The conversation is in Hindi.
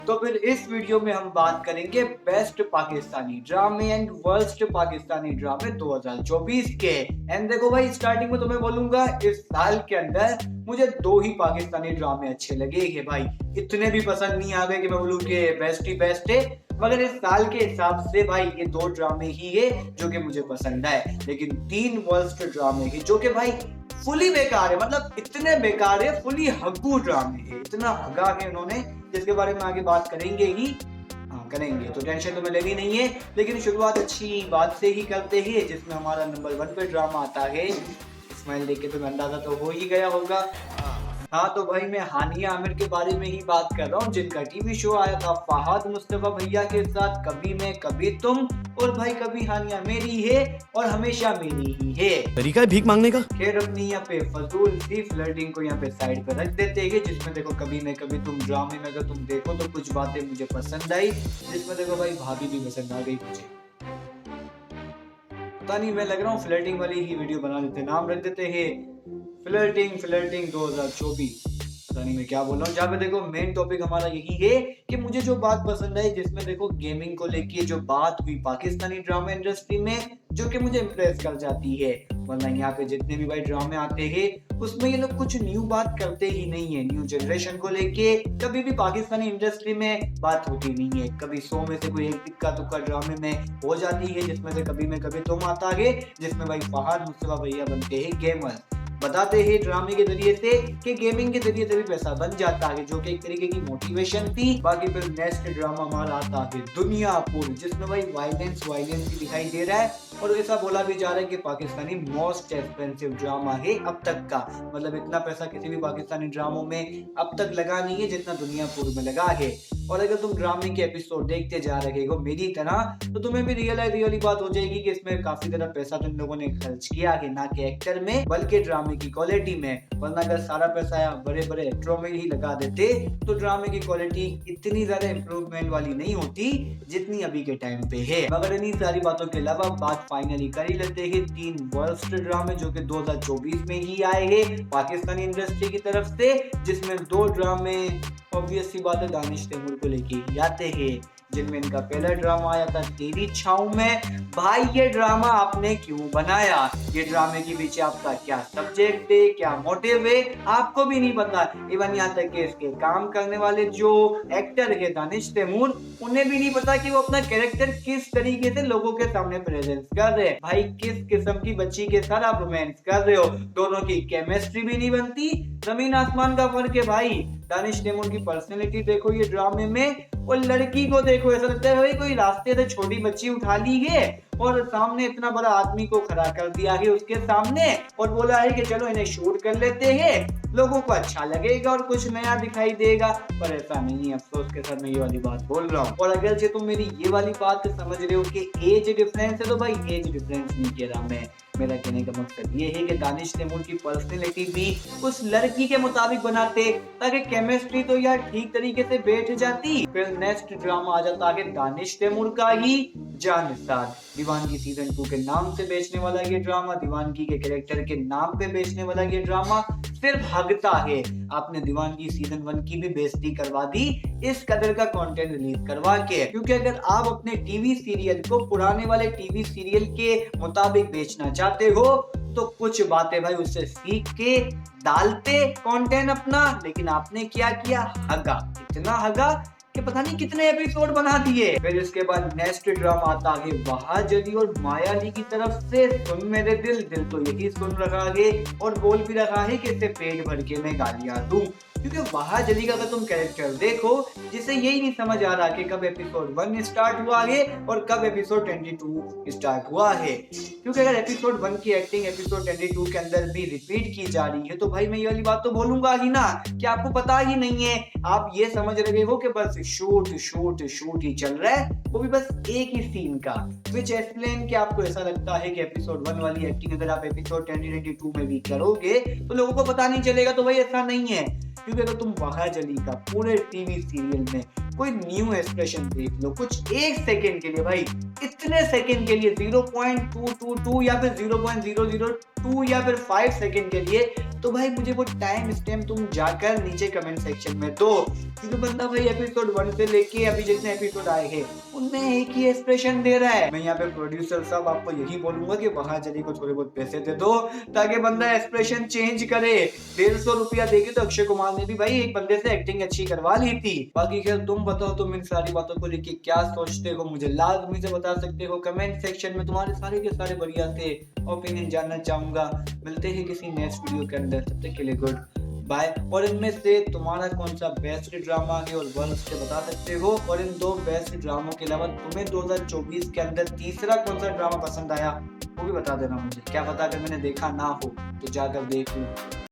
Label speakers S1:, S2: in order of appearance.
S1: तो फिर इस वीडियो में हम बात करेंगे बेस्ट पाकिस्तानी ड्रामे एंड वर्स्ट पाकिस्तानी ड्रामे 2024 के। एंड देखो भाई, स्टार्टिंग में तो मैं बोलूंगा इस साल के अंदर मुझे दो ही पाकिस्तानी ड्रामे अच्छे लगे कि भाई इतने भी पसंद नहीं आ गए कि मैं बोलूँ कि बेस्ट है, मगर इस साल के हिसाब से भाई ये दो ड्रामे ही है जो कि मुझे पसंद आए। लेकिन तीन वर्स्ट ड्रामे है जो कि भाई फुली बेकार है, मतलब इतने बेकार है, फुली हग्गू ड्रामे है, इतना हगा है उन्होंने जिसके बारे में आगे बात करेंगे ही। हाँ करेंगे, तो टेंशन तो मैं लेनी नहीं है। लेकिन शुरुआत अच्छी बात से ही करते हैं जिसमें हमारा नंबर 1 पे ड्रामा आता है। स्माइल देख के तुम्हें अंदाजा तो हो ही गया होगा। हाँ तो भाई मैं हानिया आमिर के बारे में ही बात कर रहा हूँ, जिनका टीवी शो आया था फहाद मुस्तफा भैया के साथ, कभी मैं कभी तुम। और भाई कभी हानिया मेरी है और हमेशा मेरी ही है।
S2: तरीका है भीख मांगने का।
S1: खैर अपनी यहाँ पे फजूल सी फ्लर्टिंग को यहाँ पे साइड पे रख देते हैं, जिसमें देखो कभी मैं कभी तुम ड्रामे में अगर तुम देखो तो कुछ बातें मुझे पसंद आई, जिसमें देखो भाई भाभी भी पसंद आ गई मुझे। पता नहीं, मैं लग रहा हूँ फ्लर्टिंग वाली ही वीडियो बना देते, नाम रख देते हैं फ्लर्टिंग 2024। पता नहीं मैं क्या बोल रहा हूँ। जहाँ पे देखो मेन टॉपिक हमारा यही है कि मुझे जो बात पसंद आई, जिसमें देखो गेमिंग को लेके जो बात हुई पाकिस्तानी ड्रामा इंडस्ट्री में, जो कि मुझे इम्प्रेस कर जाती है। वरना यहाँ पे जितने भी भाई ड्रामे आते हैं उसमें ये लोग कुछ न्यू बात करते ही नहीं है। न्यू जनरेशन को लेके कभी भी पाकिस्तानी इंडस्ट्री में बात होती नहीं है। कभी 100 में से कोई एक इक्का दुक्का ड्रामे में हो जाती है, जिसमें से कभी मैं कभी तुम आता है, जिसमें भाई फहाद मुस्तफा भैया बनते हैं गेमर। बताते हैं ड्रामे के जरिए से कि गेमिंग के जरिए से भी पैसा बन जाता है, जो कि एक तरीके की मोटिवेशन थी। बाकी फिर नेक्स्ट ड्रामा हमारा आता है दुनियापुर, जिसमें भाई वायलेंस भी दिखाई दे रहा है। और ऐसा बोला भी जा रहा है कि पाकिस्तानी मोस्ट एक्सपेंसिव ड्रामा है अब तक का। मतलब इतना पैसा किसी भी पाकिस्तानी ड्रामों में अब तक लगा नहीं है जितना दुनियापुर में लगा है। और अगर तुम ड्रामे के एपिसोड देखते जा रहे हो मेरी तरह, तो तुम्हें भी रियलाइज वाली बात हो जाएगी कि इसमें काफी ज्यादा पैसा तुम लोगों ने खर्च किया है, ना कि एक्टर में बल्कि ड्रामे की क्वालिटी में। वरना अगर सारा पैसा बड़े बड़े एक्टरों में ही लगा देते तो ड्रामे की क्वालिटी इतनी ज्यादा इम्प्रूवमेंट वाली नहीं होती जितनी अभी के टाइम पे है। मगर इन्हीं सारी बातों के अलावा बात फाइनली कर ही लेते हैं तीन वर्स्ट ड्रामे जो कि 2024 में ही आए हैं पाकिस्तानी इंडस्ट्री की तरफ से, जिसमें दो ड्रामे ऑब्वियस सी बात है दानिश तैमूर को लेके ही आते हैं। जिनमें इनका पहला ड्रामा आया था तेरी छाँव में। भाई ये ड्रामा आपने क्यों बनाया? ये ड्रामे के पीछे आपका क्या सब्जेक्ट है, क्या मोटिव है, आपको भी नहीं पता। इवन यहाँ तक कि इसके काम करने वाले जो एक्टर है दानिश तैमूर, उन्हें भी नहीं पता कि वो अपना कैरेक्टर किस तरीके से लोगों के सामने प्रेजेंस कर रहे हैं। भाई किस किस्म की बच्ची के साथ आप रोमांस कर रहे हो, दोनों की केमिस्ट्री भी नहीं बनती, जमीन आसमान का फर्क है भाई। दानिश तैमूर की पर्सनैलिटी देखो ये ड्रामे में, और लड़की को देखो ऐसा लगता है भाई कोई रास्ते से छोटी बच्ची उठा ली है और सामने इतना बड़ा आदमी को खड़ा कर दिया है उसके सामने और बोला है कि चलो इन्हें शूट कर लेते हैं, लोगों को अच्छा लगेगा और कुछ नया दिखाई देगा। पर ऐसा नहीं है, अफसोस के साथ मैं ये वाली बात बोल रहा हूँ। और अगर तुम मेरी ये वाली बात समझ रहे हो कि एज डिफरेंस है, तो भाई एज डिफरेंस नहीं कह रहा मैं। मेरा कहने का मकसद ये है कि दानिश तैमूर की पर्सनैलिटी भी उस लड़की के मुताबिक बनाते ताकि केमिस्ट्री तो यार ठीक तरीके से बैठ जाती। फिर नेक्स्ट ड्रामा आ जाता है दानिश तैमूर का ही जानिसार। दीवानगी सीजन 2 के नाम से बेचने वाला ये ड्रामा, दीवानगी के कैरेक्टर के नाम पे बेचने वाला ये ड्रामा सिर्फ भागता है। आपने दीवानगी सीजन 1 की भी बेइज्जती करवा दी इस कदर का कंटेंट रिलीज करवा के। क्योंकि अगर आप अपने टीवी सीरियल को पुराने वाले टीवी सीरियल के मुताबिक बेचना चाहते हो तो कुछ बातें भाई उससे सीख के डालते कंटेंट अपना। लेकिन आपने क्या किया, हगा, इतना हगा कि पता नहीं कितने एपिसोड बना दिए। फिर इसके बाद नेक्स्ट ड्रामा आता है वहाजली और मायाली की तरफ से सुन मेरे दिल। दिल तो यही सुन रहा है और बोल भी रहा है कि इसे पेट भर के मैं गालियां दूं। क्योंकि वहाजली का अगर तुम कैरेक्टर देखो, जिसे यही नहीं समझ आ रहा कि कब एपिसोड 1 स्टार्ट हुआ है और कब एपिसोड 22 स्टार्ट हुआ है। क्योंकि अगर एपिसोड 1 की एक्टिंग एपिसोड 22 के अंदर भी रिपीट की जा रही है तो भाई मैं ये वाली बात तो बोलूंगा ही ना कि आपको पता ही नहीं है। आप ये समझ रहे हो कि बस शूट शूट शूट ही चल रहा है, वो भी बस एक ही सीन का। विच एक्सप्लेन कि आपको ऐसा लगता है कि एपिसोड 1 वाली एक्टिंग अगर आप एपिसोड 22 में भी करोगे तो लोगों को पता नहीं चलेगा। तो भाई ऐसा नहीं है, क्योंकि अगर तुम वहाजली का पूरे टीवी सीरियल में कोई न्यू एक्सप्रेशन देख लो, कुछ 1 सेकेंड के लिए भाई, इतने सेकेंड के लिए 0.222 या फिर 0.002 या फिर 5 सेकेंड के लिए, तो भाई मुझे वो टाइम स्टैम्प तुम जाकर नीचे कमेंट सेक्शन में दो, क्योंकि बंदा भाई एपिसोड 1 से लेके अभी जितने एपिसोड आए हैं उनमें एक ही एक्सप्रेशन दे रहा है। मैं यहाँ पे प्रोड्यूसर साहब आपको यही बोलूंगा कि महाजनी को थोड़े बहुत पैसे दे दो ताकि बंदा एक्सप्रेशन चेंज करे। 150 रुपया देके तो अक्षय कुमार ने भी भाई एक बंदे से एक्टिंग अच्छी करवा ली थी। बाकी खैर तुम बताओ, तुम इन सारी बातों को लेके क्या सोचते हो, मुझे लाजमी से बता सकते हो कमेंट सेक्शन में। तुम्हारे सारे के सारे बढ़िया से ओपिनियन जानना चाहूंगा। मिलते हैं किसी नेक्स्ट वीडियो के अंदर, तब तक के लिए गुड बाय। और इनमें से तुम्हारा कौन सा बेस्ट ड्रामा है और वर्ल्ड से बता सकते हो, और इन 2 बेस्ट ड्रामों के अलावा तुम्हें 2024 के अंदर तीसरा कौन सा ड्रामा पसंद आया वो भी बता देना मुझे। क्या पता अगर मैंने देखा ना हो तो जाकर देख लूं।